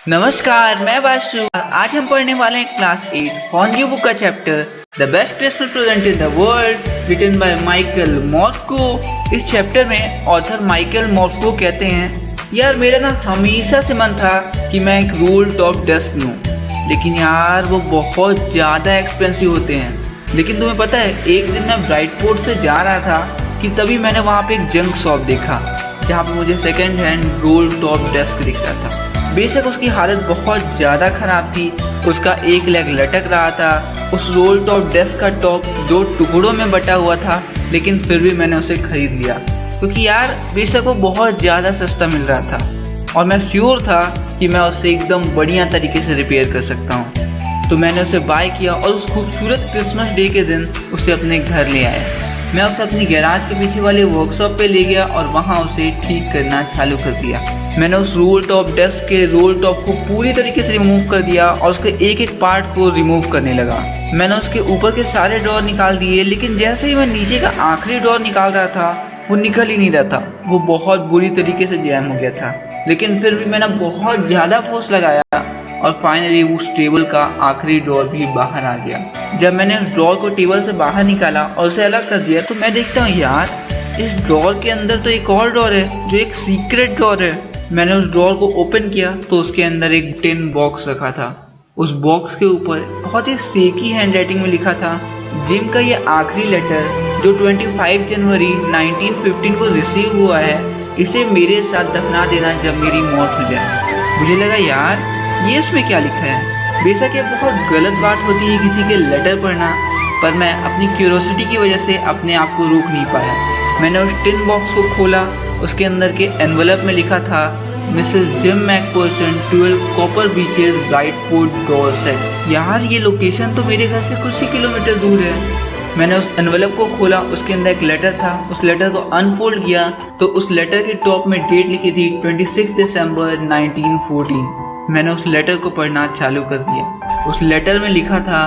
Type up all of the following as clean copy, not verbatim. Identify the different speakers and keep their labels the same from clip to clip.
Speaker 1: नमस्कार, मैं बाशु। आज हम पढ़ने वाले हैं क्लास 8 हॉन्ग्यू बुक का chapter the best Christmas present in the world written by Michael मॉस्को। इस चैप्टर में ऑथर माइकल मॉस्को कहते हैं, यार मेरा ना हमेशा से मन था कि मैं एक रोल टॉप डेस्क लूं, लेकिन यार वो बहुत ज़्यादा एक्सपेंसिव होते हैं। लेकिन तुम्हें पता है, एक दिन मैं ब्राइटपोर्ट से जा रहा था कि तभी मैंने वहाँ पे एक जंक शॉप देखा जहाँ पे मुझे second hand role top desk दिख रहा था। बेशक उसकी हालत बहुत ज़्यादा ख़राब थी, उसका एक लेग लटक रहा था, उस रोल टॉप डेस्क का टॉप 2 टुकड़ों में बटा हुआ था, लेकिन फिर भी मैंने उसे खरीद लिया क्योंकि यार बेशक वो बहुत ज़्यादा सस्ता मिल रहा था और मैं श्योर था कि मैं उसे एकदम बढ़िया तरीके से रिपेयर कर सकता हूँ। तो मैंने उसे बाय किया और उस खूबसूरत क्रिसमस डे के दिन उसे अपने घर ले आया। मैं उसे अपनी गैराज के पीछे वाले वर्कशॉप पे ले गया और वहाँ उसे ठीक करना चालू कर दिया। मैंने उस रोल टॉप डेस्क के रोल टॉप को पूरी तरीके से रिमूव कर दिया और उसके एक एक पार्ट को रिमूव करने लगा। मैंने उसके ऊपर के सारे ड्रॉर निकाल दिए, लेकिन जैसे ही मैं नीचे का आखिरी ड्रॉर निकाल रहा था वो निकल ही नहीं रहा था। वो बहुत बुरी तरीके से जैम हो गया था, लेकिन फिर भी मैंने बहुत ज़्यादा फोर्स लगाया और फाइनली उस टेबल का आखिरी ड्रॉर भी बाहर आ गया। जब मैंने उस ड्रॉर को टेबल से बाहर निकाला और उसे अलग कर दिया तो मैं देखता हूँ यार इस ड्रॉर के अंदर तो एक और ड्रॉर है जो एक सीक्रेट ड्रॉर है। मैंने उस ड्रॉर को ओपन किया तो उसके अंदर एक टिन बॉक्स रखा था। उस बॉक्स के ऊपर बहुत ही सेकी हैंडराइटिंग में लिखा था, जिम का ये आखिरी लेटर जो 25 जनवरी 1915 को रिसीव हुआ है, इसे मेरे साथ दफना देना जब मेरी मौत हो जाए। मुझे लगा यार ये इसमें क्या लिखा है। बेशक ये बहुत गलत बात होती है किसी के लेटर पढ़ना, पर मैं अपनी क्यूरोसिटी की वजह से अपने आप को रोक नहीं पाया। मैंने उस टिन बॉक्स को खोला। उसके अंदर के एनवेलप में लिखा था, Mrs Jim McPherson 12 Copper Beeches Brightport Dorset. यार ये लोकेशन तो मेरे घर से कुछ ही किलोमीटर दूर है। मैंने उस एनवेलप को खोला, उसके अंदर एक लेटर था। उस लेटर को अनफोल्ड किया तो उस लेटर के टॉप में डेट लिखी थी 26 दिसंबर 1914। मैंने उस लेटर को पढ़ना चालू कर दिया। उस लेटर में लिखा था,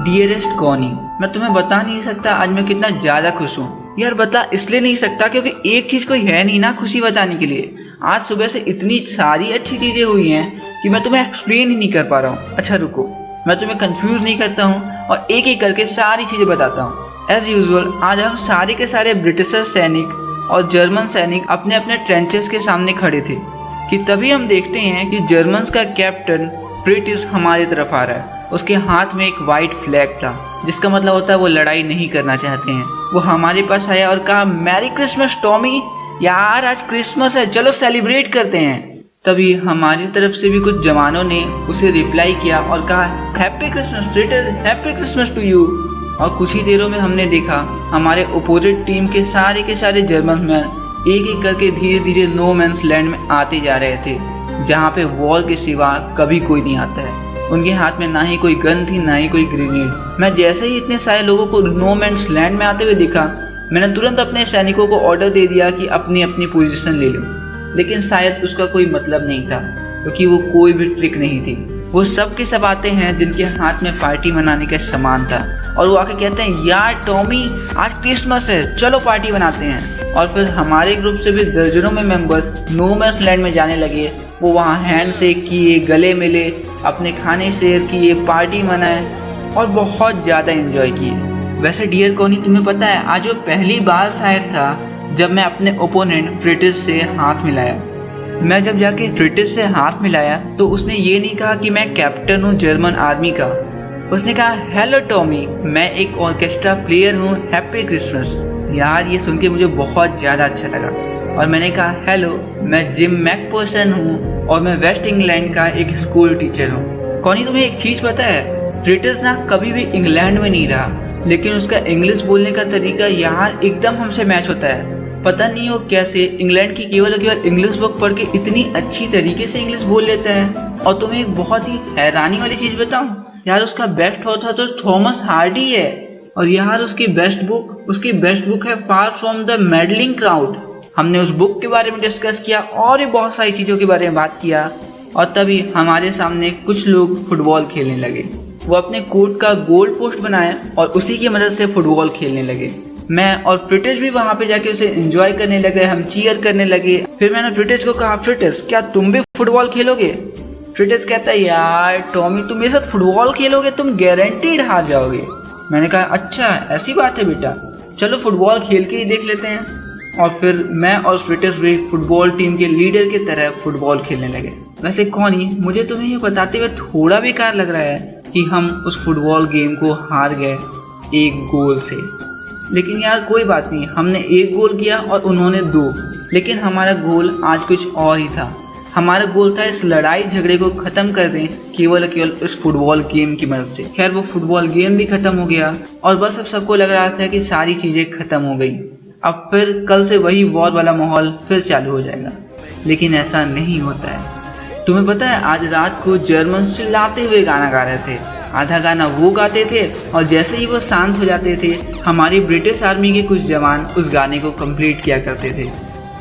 Speaker 1: डियरेस्ट कॉनी, मैं तुम्हें बता नहीं सकता आज मैं कितना ज़्यादा खुश हूँ। यार बता इसलिए नहीं सकता क्योंकि एक चीज़ कोई है नहीं ना खुशी बताने के लिए। आज सुबह से इतनी सारी अच्छी चीज़ें हुई हैं कि मैं तुम्हें एक्सप्लेन ही नहीं कर पा रहा हूँ। अच्छा रुको, मैं तुम्हें कंफ्यूज नहीं करता हूँ और एक एक करके सारी चीज़ें बताता हूँ। एज यूजुअल आज हम सारे के सारे ब्रिटिश सैनिक और जर्मन सैनिक अपने अपने ट्रेंचेस के सामने खड़े थे कि तभी हम देखते हैं कि जर्मन्स का कैप्टन ब्रिटिश हमारी तरफ आ रहा है। उसके हाथ में एक वाइट फ्लैग था, जिसका मतलब होता है वो लड़ाई नहीं करना चाहते हैं। वो हमारे पास आया और कहा, मैरी क्रिसमस टॉमी, यार आज क्रिसमस है, चलो सेलिब्रेट करते हैं। तभी हमारी तरफ से भी कुछ जवानों ने उसे रिप्लाई किया और कहा, happy Christmas British, happy Christmas to you. और कुछ ही देरों में हमने देखा हमारे अपोजिट टीम के सारे जर्मन मैन एक एक करके धीरे धीरे नो मैंस लैंड में आते जा रहे थे, जहाँ पे वॉर के सिवा कभी कोई नहीं आता है। उनके हाथ में ना ही कोई गन थी ना ही कोई ग्रेनेड। मैं जैसे ही इतने सारे लोगों को नो मैंस लैंड में आते हुए देखा, मैंने तुरंत अपने सैनिकों को ऑर्डर दे दिया कि अपनी अपनी पोजीशन ले लो। लेकिन शायद उसका कोई मतलब नहीं था, क्योंकि वो कोई भी ट्रिक नहीं थी। वो सब के सब आते हैं जिनके हाथ में पार्टी मनाने का सामान था और वो आके कहते हैं, यार टॉमी आज क्रिसमस है, चलो पार्टी बनाते हैं। और फिर हमारे ग्रुप से भी दर्जनों में मेंबर्स नो मैंस लैंड में जाने लगे। वो वहाँ हैंड शेक किए, गले मिले, अपने खाने शेयर किए, पार्टी मनाए और बहुत ज़्यादा एंजॉय किए। वैसे डियर कॉनी, तुम्हें पता है आज वो पहली बार शायद था जब मैं अपने ओपोनेंट ब्रिटिश से हाथ मिलाया। मैं जब जाके ब्रिटिश से हाथ मिलाया तो उसने ये नहीं कहा कि मैं कैप्टन हूँ जर्मन आर्मी का। उसने कहा, हेलो टॉमी, मैं एक ऑर्केस्ट्रा प्लेयर हूँ, हैप्पी क्रिसमस। यार ये सुन के मुझे बहुत ज़्यादा अच्छा लगा और मैंने कहा, हेलो, मैं जिम मैकपर्सन हूँ और मैं वेस्ट इंग्लैंड का एक स्कूल टीचर हूँ। कॉनी तुम्हें एक चीज़ पता है, ब्रिटिश ना कभी भी इंग्लैंड में नहीं रहा, लेकिन उसका इंग्लिश बोलने का तरीका यार एकदम हमसे मैच होता है। पता नहीं वो कैसे इंग्लैंड की केवल इंग्लिश बुक पढ़ के इतनी अच्छी तरीके से इंग्लिश बोल लेता है। और तुम्हें एक बहुत ही हैरानी वाली चीज़ बताऊँ, यार उसका बेस्ट ऑथर तो थॉमस हार्डी है और यार उसकी बेस्ट बुक है far from the meddling crowd. हमने उस बुक के बारे में डिस्कस किया और भी बहुत सारी चीज़ों के बारे में बात किया और तभी हमारे सामने कुछ लोग फुटबॉल खेलने लगे। वो अपने कोर्ट का गोल पोस्ट बनाया और उसी की मदद से फुटबॉल खेलने लगे। मैं और ब्रिटिश भी वहाँ पे जाके उसे एंजॉय करने लगे, हम चीयर करने लगे। फिर मैंने ब्रिटिश को कहा, ब्रिटिश क्या तुम भी फुटबॉल खेलोगे? फ्रिटिस कहता है यार टॉमी तुम मेरे साथ फुटबॉल खेलोगे, तुम गारंटीड हार जाओगे। मैंने कहा अच्छा ऐसी बात है बेटा, चलो फुटबॉल खेल के ही देख लेते हैं। और फिर मैं और फ्रिटिस भी फुटबॉल टीम के लीडर की तरह फुटबॉल खेलने लगे। वैसे कॉनी, मुझे तुम्हें ये बताते हुए थोड़ा बेकार लग रहा है कि हम उस फुटबॉल गेम को हार गए 1 गोल से, लेकिन यार कोई बात नहीं, हमने 1 गोल किया और उन्होंने 2, लेकिन हमारा गोल आज कुछ और ही था। हमारा गोल था इस लड़ाई झगड़े को ख़त्म कर दें केवल इस फुटबॉल गेम की मदद से। खैर वो फुटबॉल गेम भी ख़त्म हो गया और बस अब सबको लग रहा था कि सारी चीज़ें ख़त्म हो गई, अब फिर कल से वही वॉर वाला माहौल फिर चालू हो जाएगा। लेकिन ऐसा नहीं होता है। तुम्हें पता है आज रात को जर्मन चिल्लाते हुए गाना गा रहे थे। आधा गाना वो गाते थे और जैसे ही वो शांत हो जाते थे हमारी ब्रिटिश आर्मी के कुछ जवान उस गाने को कंप्लीट किया करते थे।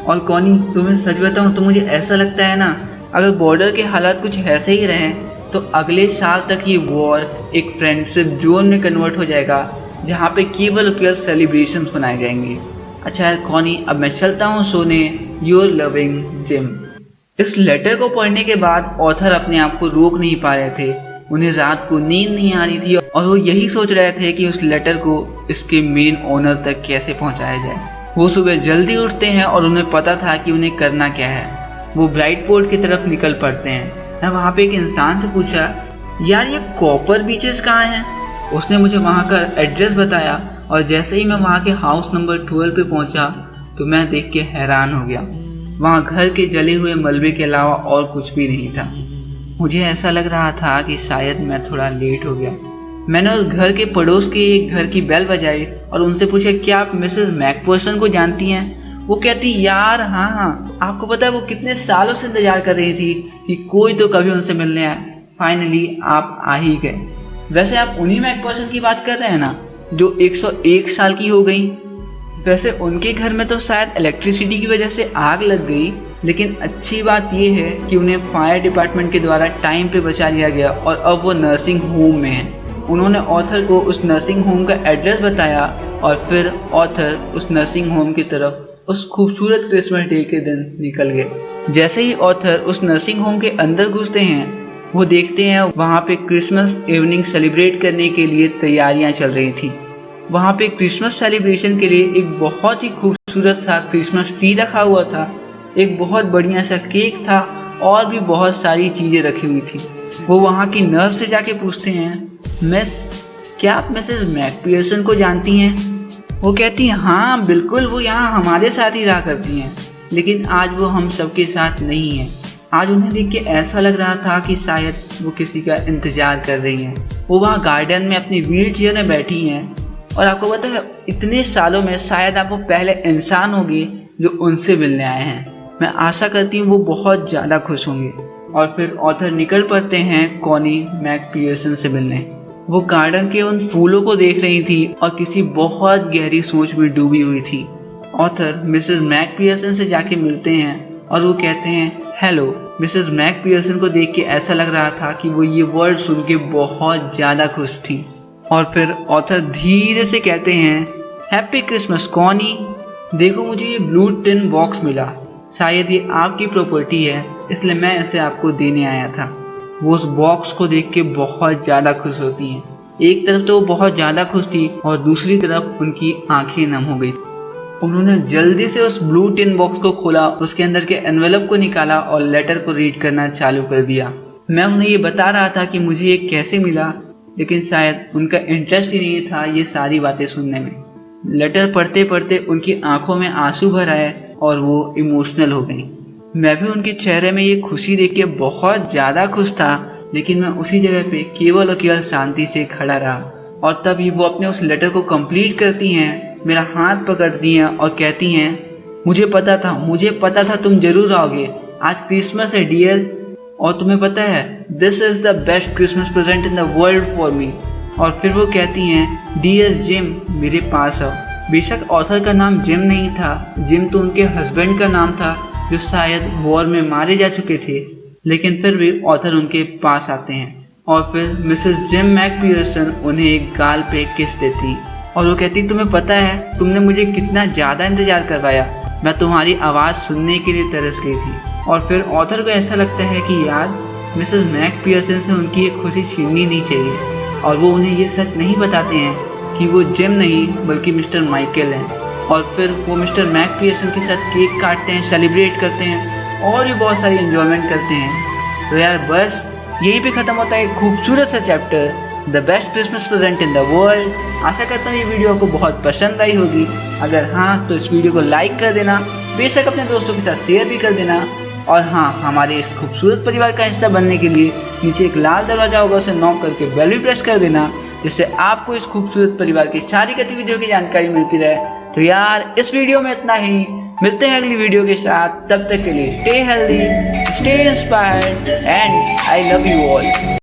Speaker 1: और कॉनी तुम्हें सच बताऊं तो मुझे ऐसा लगता है ना, अगर बॉर्डर के हालात कुछ ऐसे ही रहें तो अगले साल तक ये वॉर एक फ्रेंडशिप जोन में कन्वर्ट हो जाएगा, जहाँ पे केवल सेलिब्रेशन मनाए जाएंगे। अच्छा कॉनी, अब मैं चलता हूँ सोने। Your loving gym. इस लेटर को पढ़ने के बाद ऑथर अपने आप को रोक नहीं पा रहे थे। उन्हें रात को नींद नहीं आ रही थी और वो यही सोच रहे थे कि उस लेटर को इसके मेन ओनर तक कैसे पहुंचाया जाए। वो सुबह जल्दी उठते हैं और उन्हें पता था कि उन्हें करना क्या है। वो ब्राइट पोर्ट की तरफ निकल पड़ते हैं। मैं वहाँ पे एक इंसान से पूछा, यार ये कॉपर बीचेस कहाँ हैं? उसने मुझे वहाँ का एड्रेस बताया और जैसे ही मैं वहाँ के हाउस नंबर 12 पे पहुँचा तो मैं देख के हैरान हो गया। वहाँ घर के जले हुए मलबे के अलावा और कुछ भी नहीं था। मुझे ऐसा लग रहा था कि शायद मैं थोड़ा लेट हो गया। मैंने उस घर के पड़ोस के एक घर की बेल बजाई और उनसे पूछा, क्या आप मिसेस मैकपर्सन को जानती हैं? वो कहती, यार हाँ, आपको पता है वो कितने सालों से इंतजार कर रही थी कि कोई तो कभी उनसे मिलने आए। फाइनली आप आ ही गए। वैसे आप उन्हीं मैकपर्सन की बात कर रहे हैं ना, जो 101 साल की हो गई? वैसे उनके घर में तो शायद इलेक्ट्रिसिटी की वजह से आग लग गई, लेकिन अच्छी बात यह है कि उन्हें फायर डिपार्टमेंट के द्वारा टाइम पे बचा लिया गया और अब वो नर्सिंग होम में है। उन्होंने ऑथर को उस नर्सिंग होम का एड्रेस बताया और फिर ऑथर उस नर्सिंग होम की तरफ उस खूबसूरत क्रिसमस डे के दिन निकल गए। जैसे ही ऑथर उस नर्सिंग होम के अंदर घुसते हैं वो देखते हैं वहाँ पे क्रिसमस इवनिंग सेलिब्रेट करने के लिए तैयारियां चल रही थी। वहाँ पे क्रिसमस सेलिब्रेशन के लिए एक बहुत ही खूबसूरत सा क्रिसमस ट्री रखा हुआ था, एक बहुत बढ़िया सा केक था और भी बहुत सारी चीज़ें रखी हुई थी। वो वहाँ की नर्स से जाके पूछते हैं, मिस क्या आप मिसेस मैकपियर्सन को जानती हैं? वो कहती हैं हाँ बिल्कुल, वो यहाँ हमारे साथ ही रहा करती हैं, लेकिन आज वो हम सबके साथ नहीं है। आज उन्हें देख के ऐसा लग रहा था कि शायद वो किसी का इंतजार कर रही हैं। वो वहाँ गार्डन में अपनी व्हील चेयर में बैठी हैं और आपको पता है इतने सालों में शायद आप वो पहले इंसान होगी जो उनसे मिलने आए हैं। मैं आशा करती हूँ वो बहुत ज़्यादा खुश होंगे। और फिर ऑथर निकल पड़ते हैं कॉनी मैकपियर्सन से मिलने। वो गार्डन के उन फूलों को देख रही थी और किसी बहुत गहरी सोच में डूबी हुई थी। ऑथर मिसेस मैकपियर्सन से जाके मिलते हैं और वो कहते हैं हेलो। मिसेस मैकपियर्सन को देख के ऐसा लग रहा था कि वो ये वर्ड सुन के बहुत ज़्यादा खुश थी। और फिर ऑथर धीरे से कहते हैं हैप्पी क्रिसमस कॉनी। देखो मुझे ये ब्लू टिन बॉक्स मिला, शायद ये आपकी प्रॉपर्टी है, इसलिए मैं इसे आपको देने आया था। वो उस बॉक्स को देख के बहुत ज़्यादा खुश होती हैं। एक तरफ तो वो बहुत ज़्यादा खुश थी और दूसरी तरफ उनकी आंखें नम हो गई। उन्होंने जल्दी से उस ब्लू टिन बॉक्स को खोला, उसके अंदर के एनवेलप को निकाला और लेटर को रीड करना चालू कर दिया। मैं उन्हें ये बता रहा था कि मुझे ये कैसे मिला, लेकिन शायद उनका इंटरेस्ट ही नहीं था ये सारी बातें सुनने में। लेटर पढ़ते पढ़ते उनकी आंखों में आंसू भर आए और वो इमोशनल हो गई। मैं भी उनके चेहरे में ये खुशी देख के बहुत ज़्यादा खुश था, लेकिन मैं उसी जगह पे केवल और केवल शांति से खड़ा रहा। और तभी वो अपने उस लेटर को कंप्लीट करती हैं, मेरा हाथ पकड़ती हैं और कहती हैं मुझे पता था तुम जरूर आओगे। आज क्रिसमस है डियर, और तुम्हें पता है this is the best Christmas present in the world for me. और फिर वो कहती हैं डियर जिम, मेरे पास आओ। बेशक ऑथर का नाम जिम नहीं था, जिम तो उनके हस्बैंड का नाम था जो शायद वॉर में मारे जा चुके थे, लेकिन फिर भी ऑथर उनके पास आते हैं। और फिर मिसेस जिम मैकपियर्सन उन्हें एक गाल पे किस देती और वो कहती तुम्हें पता है तुमने मुझे कितना ज़्यादा इंतजार करवाया, मैं तुम्हारी आवाज़ सुनने के लिए तरस गई थी। और फिर ऑथर को ऐसा लगता है कि यार मिसेस मैकपियर्सन से उनकी एक खुशी छीननी नहीं चाहिए और वो उन्हें ये सच नहीं बताते हैं कि वो जिम नहीं बल्कि मिस्टर माइकल हैं। और फिर वो मिस्टर मैकपियर्सन के साथ केक काटते हैं, सेलिब्रेट करते हैं और भी बहुत सारी एंजॉयमेंट करते हैं। तो यार बस यहीं पे ख़त्म होता है एक खूबसूरत सा chapter, the best Christmas present in the world. आशा करता हूँ ये वीडियो आपको बहुत पसंद आई होगी। अगर हाँ तो इस वीडियो को लाइक कर देना, बेशक अपने दोस्तों के साथ शेयर भी कर देना। और हाँ, हमारे इस खूबसूरत परिवार का हिस्सा बनने के लिए नीचे एक लाल दरवाजा होगा, उसे नॉक करके बेल भी प्रेस कर देना, जिससे आपको इस खूबसूरत परिवार की सारी गतिविधियों की जानकारी मिलती रहे। तो यार इस वीडियो में इतना ही, मिलते हैं अगली वीडियो के साथ। तब तक के लिए stay healthy, stay inspired and I love you all.